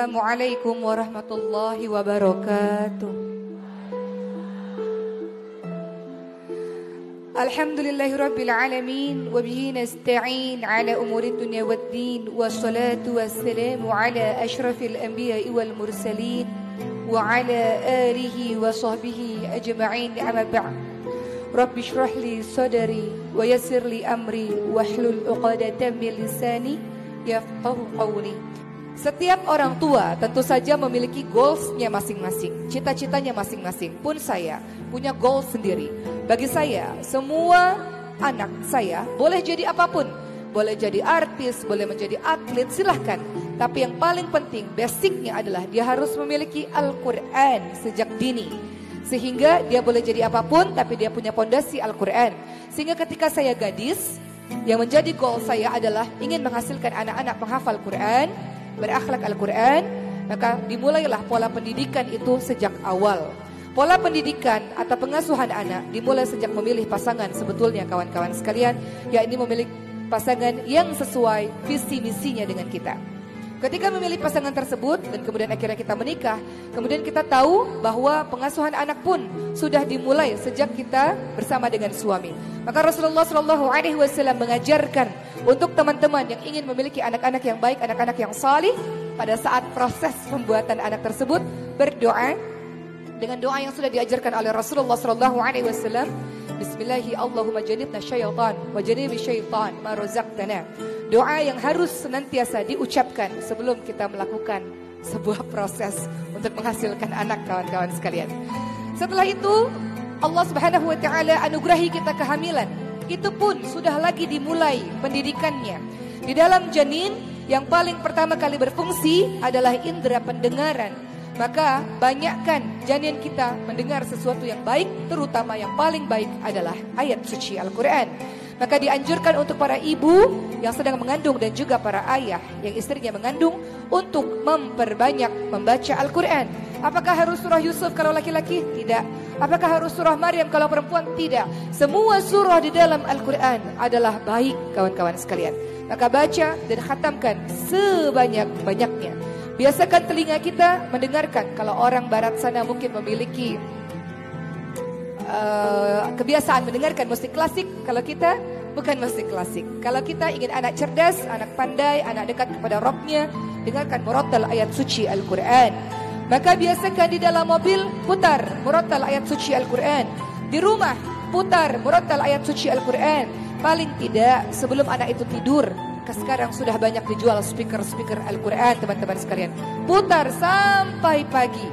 Assalamualaikum warahmatullahi wabarakatuh. Alhamdulillahirabbil alamin wa bihi nasta'in ala umuri dunya waddin wassalatu wassalamu ala asyrafil anbiya'i wal mursalin wa ala alihi wa sahbihi ajma'in amma ba'd. Rabbi shrah li sadri wa yassir li amri wahlul 'uqdatam min lisani yafqahu qawli. Setiap orang tua tentu saja memiliki goals-nya masing-masing, cita-citanya masing-masing. Pun saya punya goal sendiri. Bagi saya, semua anak saya boleh jadi apapun. Boleh jadi artis, boleh menjadi atlet, silahkan. Tapi yang paling penting, basicnya adalah dia harus memiliki Al-Quran sejak dini. Sehingga dia boleh jadi apapun, tapi dia punya pondasi Al-Quran. Sehingga ketika saya gadis, yang menjadi goal saya adalah ingin menghasilkan anak-anak penghafal Quran, berakhlak Al-Quran, maka dimulailah pola pendidikan itu sejak awal. Pola pendidikan atau pengasuhan anak dimulai sejak memilih pasangan sebetulnya kawan-kawan sekalian, yakni memilih pasangan yang sesuai visi misinya dengan kita. Ketika memilih pasangan tersebut dan kemudian akhirnya kita menikah, kemudian kita tahu bahwa pengasuhan anak pun sudah dimulai sejak kita bersama dengan suami. Maka Rasulullah SAW mengajarkan untuk teman-teman yang ingin memiliki anak-anak yang baik, anak-anak yang salih, pada saat proses pembuatan anak tersebut berdoa dengan doa yang sudah diajarkan oleh Rasulullah SAW. Bismillahi Allahumma janibna syaitan wa janibi syaitan ma razaqtana. Doa yang harus senantiasa diucapkan sebelum kita melakukan sebuah proses untuk menghasilkan anak, kawan-kawan sekalian. Setelah itu Allah Subhanahu wa taala anugerahi kita kehamilan. Itu pun sudah lagi dimulai pendidikannya. Di dalam janin yang paling pertama kali berfungsi adalah indera pendengaran. Maka banyakkan janin kita mendengar sesuatu yang baik, terutama yang paling baik adalah ayat suci Al-Quran. Maka dianjurkan untuk para ibu yang sedang mengandung dan juga para ayah yang istrinya mengandung untuk memperbanyak membaca Al-Quran. Apakah harus surah Yusuf kalau laki-laki? Tidak. Apakah harus surah Maryam kalau perempuan? Tidak. Semua surah di dalam Al-Quran adalah baik, kawan-kawan sekalian. Maka baca dan khatamkan sebanyak-banyaknya. Biasakan telinga kita mendengarkan. Kalau orang barat sana mungkin memiliki kebiasaan mendengarkan musik klasik. Kalau kita bukan musik klasik. Kalau kita ingin anak cerdas, anak pandai, anak dekat kepada Rabbnya, dengarkan murattal ayat suci Al-Quran. Maka biasakan di dalam mobil putar murattal ayat suci Al-Quran. Di rumah putar murattal ayat suci Al-Quran. Paling tidak sebelum anak itu tidur. Sekarang sudah banyak dijual speaker Al-Quran, teman-teman sekalian. Putar sampai pagi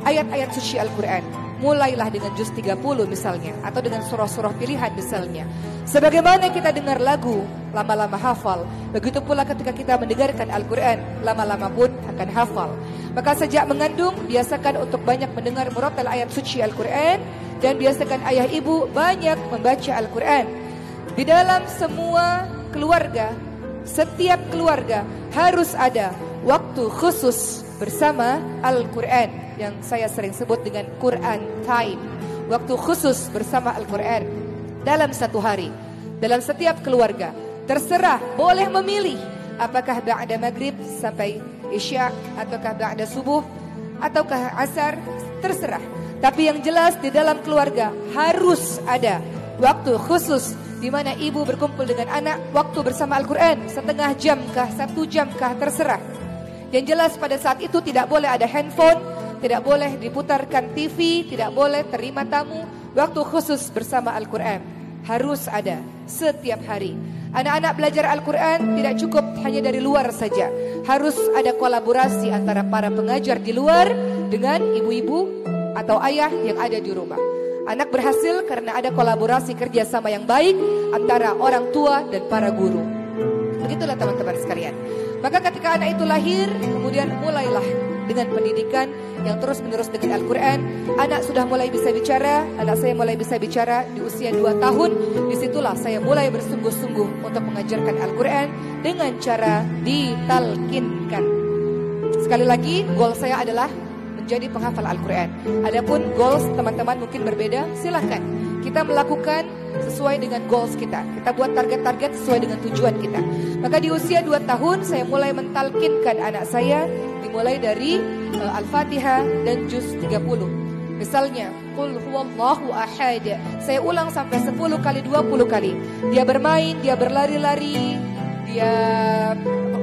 ayat-ayat suci Al-Quran. Mulailah dengan juz 30 misalnya, atau dengan surah-surah pilihan misalnya. Sebagaimana kita dengar lagu, lama-lama hafal. Begitu pula ketika kita mendengarkan Al-Quran, lama-lama pun akan hafal. Maka sejak mengandung, biasakan untuk banyak mendengar murattal ayat suci Al-Quran. Dan biasakan ayah ibu banyak membaca Al-Quran. Di dalam semua keluarga, setiap keluarga harus ada waktu khusus bersama Al-Quran yang saya sering sebut dengan Quran time. Waktu khusus bersama Al-Quran dalam satu hari, dalam setiap keluarga. Terserah, boleh memilih apakah ba'da maghrib sampai isya, ataukah ba'da subuh, ataukah asar, terserah. Tapi yang jelas di dalam keluarga harus ada waktu khusus di mana ibu berkumpul dengan anak, waktu bersama Al-Quran, setengah jam kah, 1 jam kah, terserah. Yang jelas pada saat itu tidak boleh ada handphone, tidak boleh diputarkan TV, tidak boleh terima tamu. Waktu khusus bersama Al-Quran harus ada setiap hari. Anak-anak belajar Al-Quran tidak cukup hanya dari luar saja. Harus ada kolaborasi antara para pengajar di luar dengan ibu-ibu atau ayah yang ada di rumah. Anak berhasil karena ada kolaborasi kerjasama yang baik antara orang tua dan para guru. Begitulah teman-teman sekalian. Maka ketika anak itu lahir, kemudian mulailah dengan pendidikan yang terus-menerus dengan Al-Quran. Anak sudah mulai bisa bicara, anak saya mulai bisa bicara di usia 2 tahun. Disitulah saya mulai bersungguh-sungguh untuk mengajarkan Al-Quran dengan cara ditalkinkan. Sekali lagi, goal saya adalah menjadi penghafal Al-Quran. Adapun goals teman-teman mungkin berbeda, silahkan. Kita melakukan sesuai dengan goals kita. Kita buat target-target sesuai dengan tujuan kita. Maka di usia 2 tahun saya mulai mentalkinkan anak saya, dimulai dari Al-Fatihah dan juz 30. Misalnya, Qul huwallahu ahad. Saya ulang sampai 10 kali, 20 kali. Dia bermain, dia berlari-lari, dia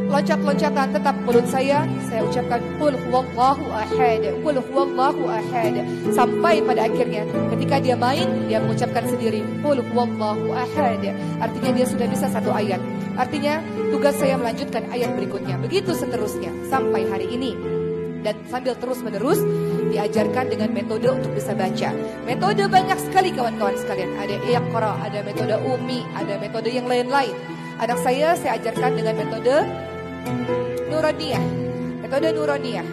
loncat-loncatan, tetap mulut saya ucapkan Qul huwallahu ahad, Qul huwallahu ahad. Sampai pada akhirnya ketika dia main, dia mengucapkan sendiri Qul huwallahu ahad. Artinya dia sudah bisa 1 ayat. Artinya tugas saya melanjutkan ayat berikutnya. Begitu seterusnya sampai hari ini. Dan sambil terus-menerus diajarkan dengan metode untuk bisa baca. Metode banyak sekali kawan-kawan sekalian. Ada Iqra, ada metode Ummi, ada metode yang lain-lain. Anak saya ajarkan dengan metode Nuraniyah. Metode Nuraniyah.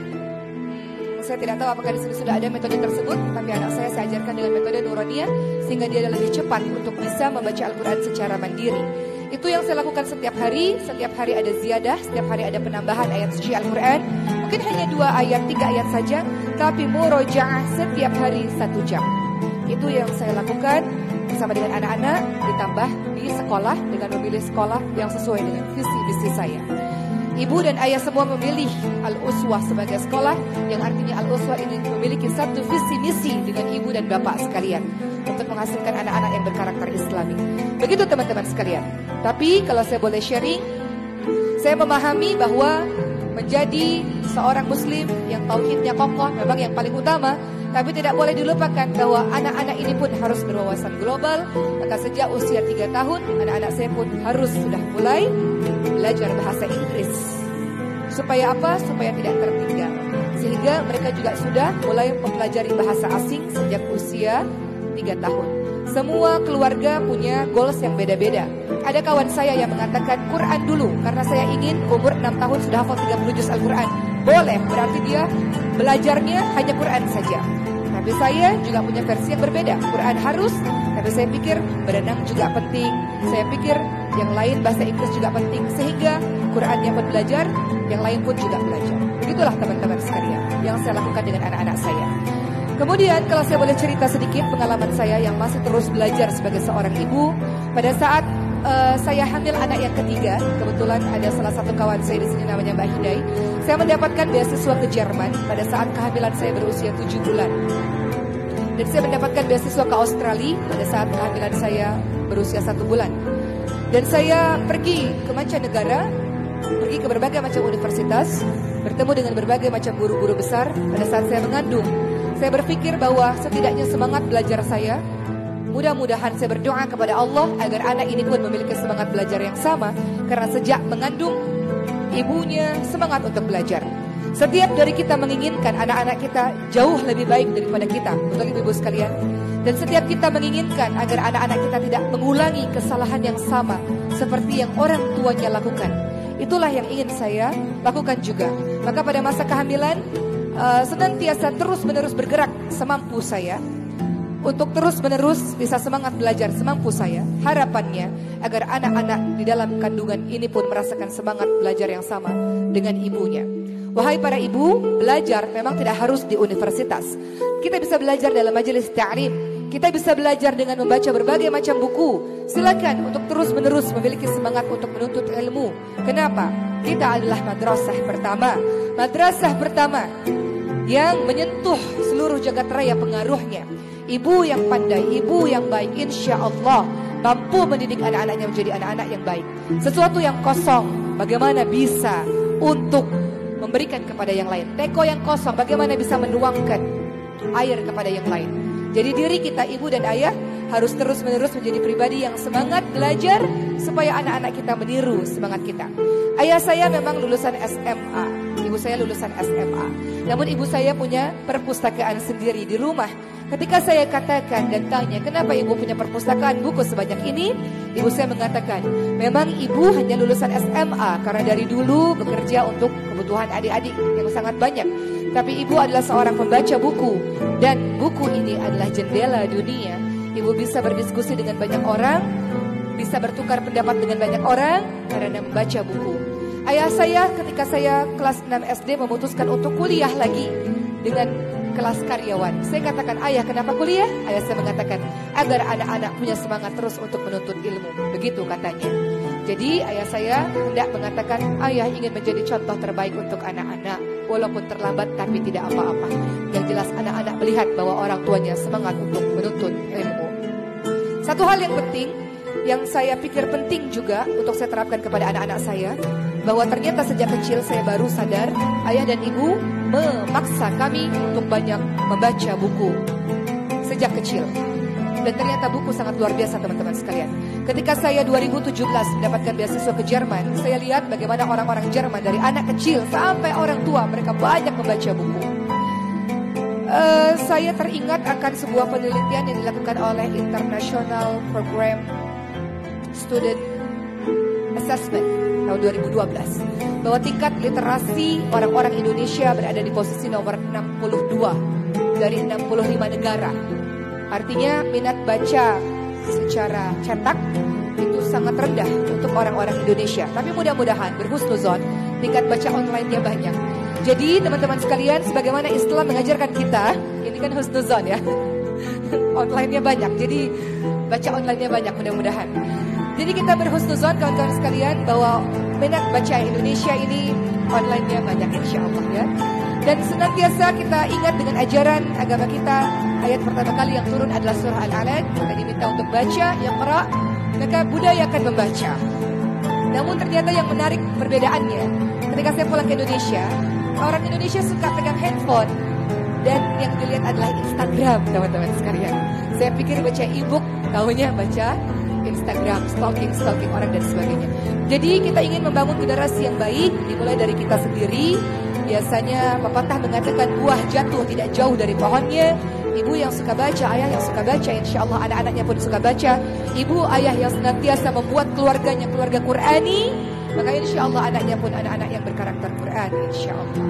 Saya tidak tahu apakah di sini sudah ada metode tersebut, tapi anak saya ajarkan dengan metode Nuraniyah sehingga dia lebih cepat untuk bisa membaca Al-Quran secara mandiri. Itu yang saya lakukan setiap hari ada ziyadah, setiap hari ada penambahan ayat suci Al-Quran. Mungkin hanya 2 ayat, 3 ayat saja, tapi murojaah setiap hari 1 jam. Itu yang saya lakukan bersama dengan anak-anak, ditambah di sekolah dengan memilih sekolah yang sesuai dengan visi misi saya. Ibu dan ayah semua memilih Al-Uswah sebagai sekolah, yang artinya Al-Uswah ini memiliki satu visi misi dengan ibu dan bapak sekalian untuk menghasilkan anak-anak yang berkarakter Islami. Begitu teman-teman sekalian. Tapi kalau saya boleh sharing, saya memahami bahwa menjadi seorang muslim yang tauhidnya kokoh memang yang paling utama, tapi tidak boleh dilupakan bahwa anak-anak ini pun harus berwawasan global. Maka sejak usia 3 tahun, anak-anak saya pun harus sudah mulai belajar bahasa Inggris. Supaya apa? Supaya tidak tertinggal. Sehingga mereka juga sudah mulai mempelajari bahasa asing sejak usia 3 tahun. Semua keluarga punya goals yang beda-beda. Ada kawan saya yang mengatakan Quran dulu, karena saya ingin umur 6 tahun sudah hafal 30 juz Al-Quran. Boleh, berarti dia belajarnya hanya Quran saja. Tapi saya juga punya versi yang berbeda. Quran harus, tapi saya pikir berenang juga penting. Saya pikir yang lain bahasa Inggris juga penting. Sehingga Qurannya pun belajar, yang lain pun juga belajar. Begitulah teman-teman sekalian yang saya lakukan dengan anak-anak saya. Kemudian kalau saya boleh cerita sedikit pengalaman saya yang masih terus belajar sebagai seorang ibu. Pada saat saya hamil anak yang ketiga, kebetulan ada salah satu kawan saya di sini namanya Mbak Hidai. Saya mendapatkan beasiswa ke Jerman pada saat kehamilan saya berusia 7 bulan. Dan saya mendapatkan beasiswa ke Australia pada saat kehamilan saya berusia 1 bulan. Dan saya pergi ke mancanegara, pergi ke berbagai macam universitas, bertemu dengan berbagai macam guru-guru besar pada saat saya mengandung. Saya berpikir bahwa setidaknya semangat belajar saya, mudah-mudahan saya berdoa kepada Allah agar anak ini pun memiliki semangat belajar yang sama. Karena sejak mengandung, ibunya semangat untuk belajar. Setiap dari kita menginginkan anak-anak kita jauh lebih baik daripada kita, betul ibu-ibu sekalian. Dan setiap kita menginginkan agar anak-anak kita tidak mengulangi kesalahan yang sama seperti yang orang tuanya lakukan. Itulah yang ingin saya lakukan juga. Maka pada masa kehamilan, senantiasa terus-menerus bergerak semampu saya untuk terus-menerus bisa semangat belajar semampu saya. Harapannya agar anak-anak di dalam kandungan ini pun merasakan semangat belajar yang sama dengan ibunya. Wahai para ibu, belajar memang tidak harus di universitas. Kita bisa belajar dalam majelis ta'lim. Kita bisa belajar dengan membaca berbagai macam buku. Silakan untuk terus-menerus memiliki semangat untuk menuntut ilmu. Kenapa? Kita adalah madrasah pertama. Madrasah pertama yang menyentuh seluruh jagat raya pengaruhnya. Ibu yang pandai, ibu yang baik, insya Allah mampu mendidik anak-anaknya menjadi anak-anak yang baik. Sesuatu yang kosong, bagaimana bisa untuk memberikan kepada yang lain. Teko yang kosong, bagaimana bisa menuangkan air kepada yang lain. Jadi diri kita, ibu dan ayah, harus terus-menerus menjadi pribadi yang semangat belajar supaya anak-anak kita meniru semangat kita. Ayah saya memang lulusan SMA, ibu saya lulusan SMA. Namun ibu saya punya perpustakaan sendiri di rumah. Ketika saya katakan dan tanya kenapa ibu punya perpustakaan buku sebanyak ini, ibu saya mengatakan memang ibu hanya lulusan SMA karena dari dulu bekerja untuk kebutuhan adik-adik yang sangat banyak. Tapi ibu adalah seorang pembaca buku dan buku ini adalah jendela dunia. Ibu bisa berdiskusi dengan banyak orang, bisa bertukar pendapat dengan banyak orang karena membaca buku. Ayah saya ketika saya kelas 6 SD memutuskan untuk kuliah lagi. dengan kelas karyawan. Saya katakan, ayah kenapa kuliah? Ayah saya mengatakan, agar anak-anak punya semangat terus untuk menuntut ilmu. Begitu katanya. Jadi ayah saya hendak mengatakan, ayah ingin menjadi contoh terbaik untuk anak-anak. Walaupun terlambat tapi tidak apa-apa. Yang jelas anak-anak melihat bahwa orang tuanya semangat untuk menuntut ilmu. Satu hal yang penting, yang saya pikir penting juga untuk saya terapkan kepada anak-anak saya, bahwa ternyata sejak kecil saya baru sadar ayah dan ibu memaksa kami untuk banyak membaca buku sejak kecil. Dan ternyata buku sangat luar biasa teman-teman sekalian. Ketika saya 2017 mendapatkan beasiswa ke Jerman, saya lihat bagaimana orang-orang Jerman dari anak kecil sampai orang tua mereka banyak membaca buku. Saya teringat akan sebuah penelitian yang dilakukan oleh International Program Student Assessment tahun 2012, bahwa tingkat literasi orang-orang Indonesia berada di posisi nomor 62 dari 65 negara. Artinya minat baca secara cetak itu sangat rendah untuk orang-orang Indonesia. Tapi mudah-mudahan berhusnuzon tingkat baca online-nya banyak. Jadi teman-teman sekalian, sebagaimana Islam mengajarkan kita, ini kan husnuzon ya, online-nya banyak. Jadi baca online-nya banyak mudah-mudahan. Jadi kita berhusnuzon kawan-kawan sekalian bahwa minat baca Indonesia ini online-nya banyak insya Allah ya. Dan senantiasa kita ingat dengan ajaran agama kita, ayat pertama kali yang turun adalah surah Al-Alaq. Kita diminta untuk baca, Iqra, maka budayakan membaca. Namun ternyata yang menarik perbedaannya, ketika saya pulang ke Indonesia, orang Indonesia suka pegang handphone dan yang dilihat adalah Instagram teman-teman sekalian. Saya pikir baca e-book, tahunya baca Instagram, stalking orang dan sebagainya. Jadi kita ingin membangun generasi yang baik, dimulai dari kita sendiri. Biasanya pepatah mengatakan buah jatuh tidak jauh dari pohonnya. Ibu yang suka baca, ayah yang suka baca, insya Allah anak-anaknya pun suka baca. Ibu, ayah yang senantiasa membuat keluarganya keluarga Qurani, maka insya Allah anaknya pun anak-anak yang berkarakter Quran, insya Allah.